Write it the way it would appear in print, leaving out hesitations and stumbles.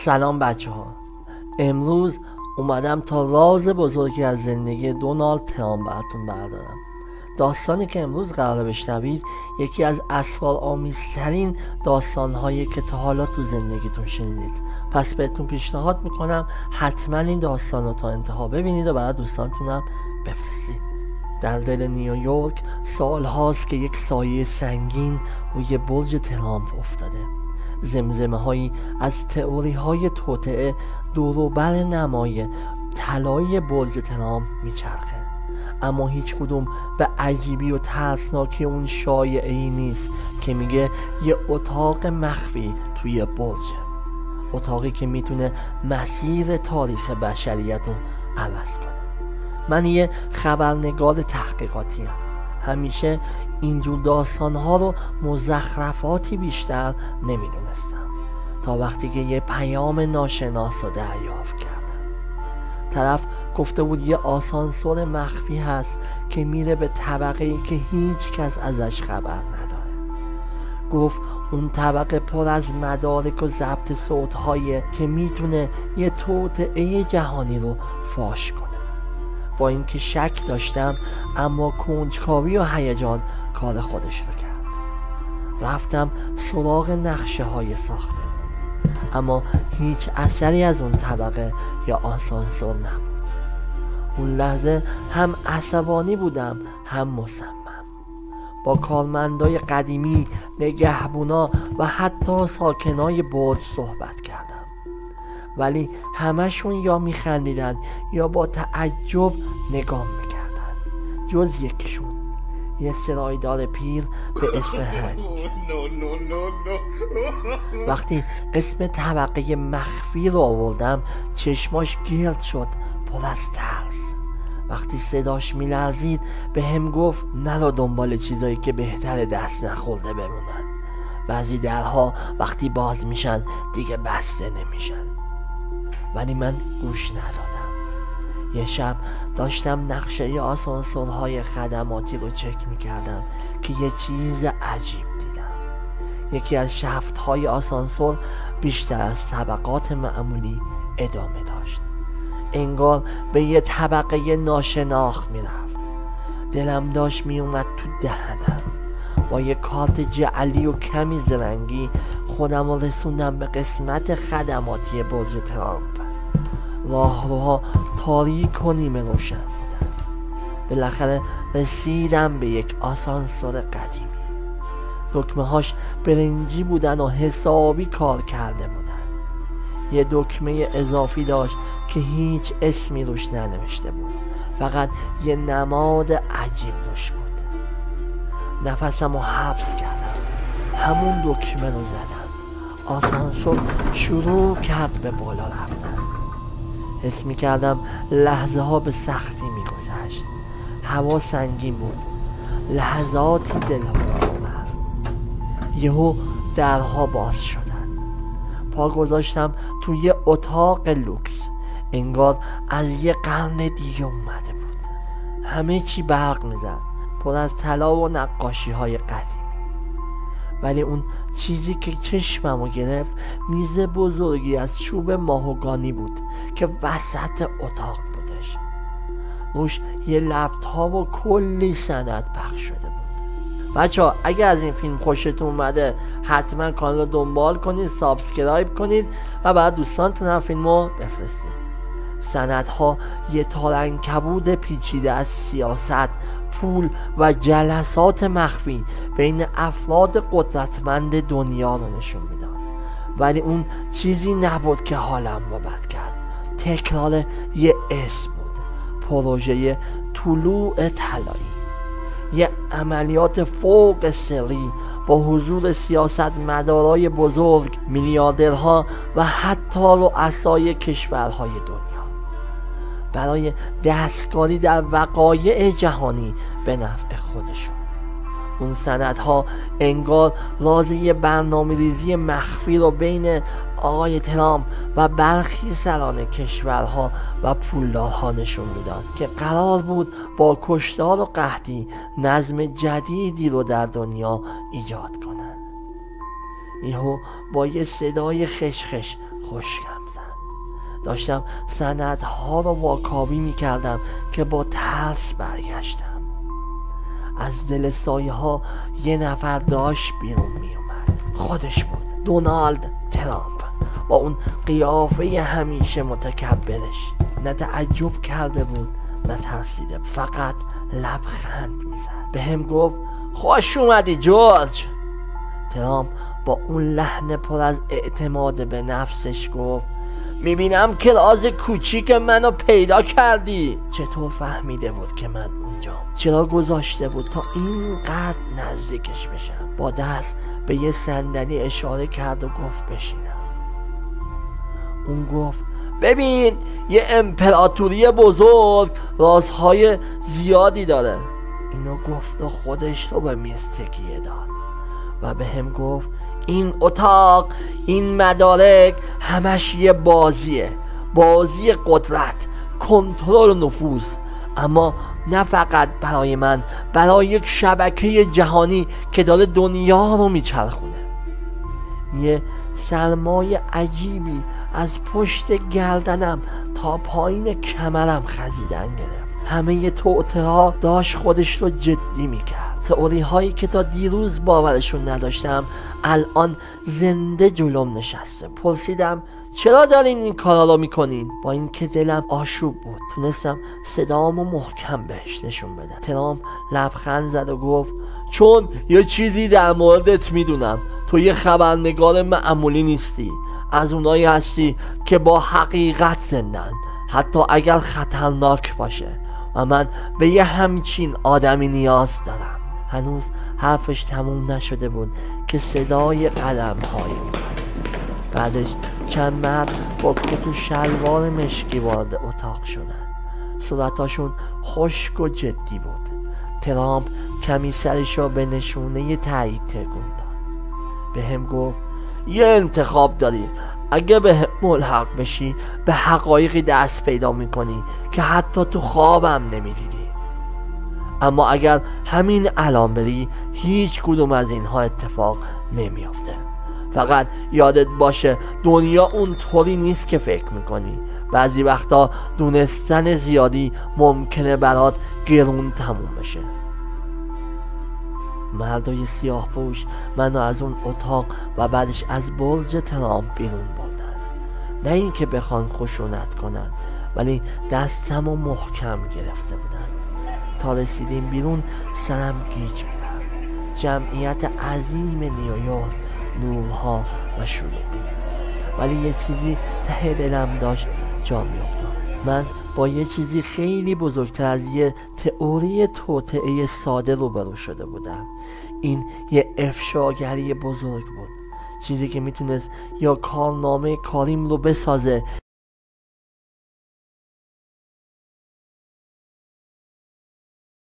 سلام بچه ها. امروز اومدم تا راز بزرگی از زندگی دونالد ترامپ براتون بردارم. داستانی که امروز قراره بشنوید یکی از اسرارآمیزترین داستانهایی که تا حالا تو زندگیتون شنیدید. پس بهتون پیشنهاد میکنم حتما این داستان رو تا انتها ببینید و برای دوستانتونم بفرستید. در دل نیویورک سال هاست که یک سایه سنگین روی برج ترامپ افتاده. زمزمه هایی از تئوری های توطئه دوروبر نمای طلایی برج ترامپ میچرخه، اما هیچ کدوم به عجیبی و ترسناکی اون شایعه‌ای نیست که میگه یه اتاق مخفی توی برجه، اتاقی که میتونه مسیر تاریخ بشریت رو عوض کنه. من یه خبرنگار تحقیقاتی هم. همیشه اینجور داستانها رو مزخرفاتی بیشتر نمیدونستم تا وقتی که یه پیام ناشناس رو دریافت کردم. طرف گفته بود یه آسانسور مخفی هست که میره به طبقه‌ای که هیچ کس ازش خبر نداره. گفت اون طبقه پر از مدارک و ضبط صوت‌هایی که میتونه یه توطئه جهانی رو فاش کنه. با اینکه شک داشتم اما کنجکاوی و هیجان کار خودش رو کرد. رفتم سراغ نقشه های ساختمون، اما هیچ اثری از اون طبقه یا آسانسور نبود. اون لحظه هم عصبانی بودم هم مصمم. با کارمندای قدیمی، نگهبونا و حتی ساکنای برج صحبت کردم، ولی همشون یا میخندیدن یا با تعجب نگاه میکردن، جز یکیشون، یه سرایدار پیر به اسم هنگ. وقتی اسم طبقه مخفی رو آوردم چشماش گرد شد، پر از ترس. وقتی صداش میلرزید به هم گفت نرو دنبال چیزایی که بهتر دست نخورده بمونن. بعضی درها وقتی باز میشن دیگه بسته نمیشن. ولی من گوش ندادم. یه شب داشتم نقشه آسانسورهای خدماتی رو چک میکردم که یه چیز عجیب دیدم. یکی از شفتهای آسانسور بیشتر از طبقات معمولی ادامه داشت، انگار به یه طبقه ناشناخت میرفت. دلم داشت میومد تو دهنم. با یه کارت جعلی و کمی زرنگی خودم رو رسوندم به قسمت خدماتی برج ترامپ. راهروها تاریک و نیمه روشن بودن. بالاخره رسیدم به یک آسانسور قدیمی. دکمه هاش برنجی بودن و حسابی کار کرده بودن. یه دکمه اضافی داشت که هیچ اسمی روش ننوشته بود، فقط یه نماد عجیب روش بود. نفسم رو حبس کردم، همون دکمه رو زدم. آسانسور شروع کرد به بالا رفتن. حس می کردم لحظه ها به سختی می گذشت. هوا سنگین بود، لحظاتی دلهوراور. یهو درها باز شدن. پا گذاشتم توی اتاق لوکس، انگار از یه قرن دیگه اومده بود. همه چی برق می زد، پر از طلا و نقاشی های قدیمی. ولی اون چیزی که چشممو گرفت میز بزرگی از چوب ماهوگانی بود که وسط اتاق بودش. روش یه لپتاپ و کلی سند پخش شده بود. بچه‌ها اگر از این فیلم خوشتون اومده حتما کانال رو دنبال کنید، سابسکرایب کنید و بعد دوستانتون هم فیلمو بفرستید. سندها یه تارعنکبوت پیچیده از سیاست، پول و جلسات مخفی بین افراد قدرتمند دنیا رو نشون میداد. ولی اون چیزی نبود که حالم رو بد کرد. تکرار یه اسم بود، پروژه طلوع طلایی، یه عملیات فوق سری با حضور سیاستمدارای بزرگ، میلیاردرها و حتی رؤسای کشورهای دنیا برای دستکاری در وقایع جهانی به نفع خودشون. اون سندها انگار راز یه برنامه‌ریزی مخفی رو بین آقای ترامپ و برخی سران کشورها و پولدارها نشون میداد که قرار بود با کشتار و قحطی نظم جدیدی رو در دنیا ایجاد کنن. یهو با یه صدای خشخش خشکم زد. داشتم سندها رو واکاوی میکردم که با ترس برگشتم. از دل سایه ها یه نفر داشت بیرون میومد. خودش بود، دونالد ترامپ، با اون قیافه همیشه متکبرش. نه تعجب کرده بود نه ترسیده، فقط لبخند میزد. به هم گفت خوش اومدی جورج. ترامپ با اون لحن پر از اعتماد به نفسش گفت میبینم که راز کوچیک منو پیدا کردی. چطور فهمیده بود که من اونجام؟ چرا گذاشته بود تا اینقدر نزدیکش بشم؟ با دست به یه صندلی اشاره کرد و گفت بشینم. اون گفت ببین یه امپراتوری بزرگ رازهای زیادی داره. اینو گفت و خودش رو به میز تکیه داد و به هم گفت این اتاق، این مدارک همش یه بازیه، بازی قدرت، کنترل و نفوذ. اما نه فقط برای من، برای یک شبکه جهانی که داره دنیا رو میچرخونه. یه سرمای عجیبی از پشت گردنم تا پایین کمرم خزیدن گرفت. همه توطئه‌ها داشت خودش رو جدی میکرد. تئوری هایی که تا دیروز باورشون نداشتم الان زنده جلوم نشسته. پرسیدم چرا دارین این کارا رو میکنین؟ با اینکه دلم آشوب بود تونستم صدامو محکم بهش نشون بدم. ترامپ لبخند زد و گفت چون یه چیزی در موردت میدونم. تو یه خبرنگار معمولی نیستی، از اونایی هستی که با حقیقت زندن، حتی اگر خطرناک باشه، و من به یه همچین آدمی نیاز دارم. هنوز حرفش تموم نشده بود که صدای قدم های اومد. بعدش چند مرد با کت و شلوار مشکی وارد اتاق شدن. صورتاشون خشک و جدی بود. ترامپ کمی سرش را به نشونه تایید تکون داد. به هم گفت یه انتخاب داری. اگه به ملحق بشی به حقایقی دست پیدا میکنی که حتی تو خوابم نمیدیدی. اما اگر همین الان بری هیچ کدوم از اینها اتفاق نمیافته. فقط یادت باشه دنیا اونطوری نیست که فکر میکنی. بعضی وقتا دونستن زیادی ممکنه برات گرون تموم بشه. مردای سیاه پوش منو از اون اتاق و بعدش از برج ترامپ بیرون بردن. نه اینکه بخوان خشونت کنن، ولی دستمو محکم گرفته بودن. تا رسیدیم بیرون سرم گیج میرفت. جمعیت عظیم نیویورک، نورها و شلوغ، ولی یه چیزی ته دلم داشت جا میافتاد. من با یه چیزی خیلی بزرگتر از یه تئوری توطئه ساده روبرو شده بودم. این یه افشاگری بزرگ بود، چیزی که میتونست یا کارنامه کاریم رو بسازه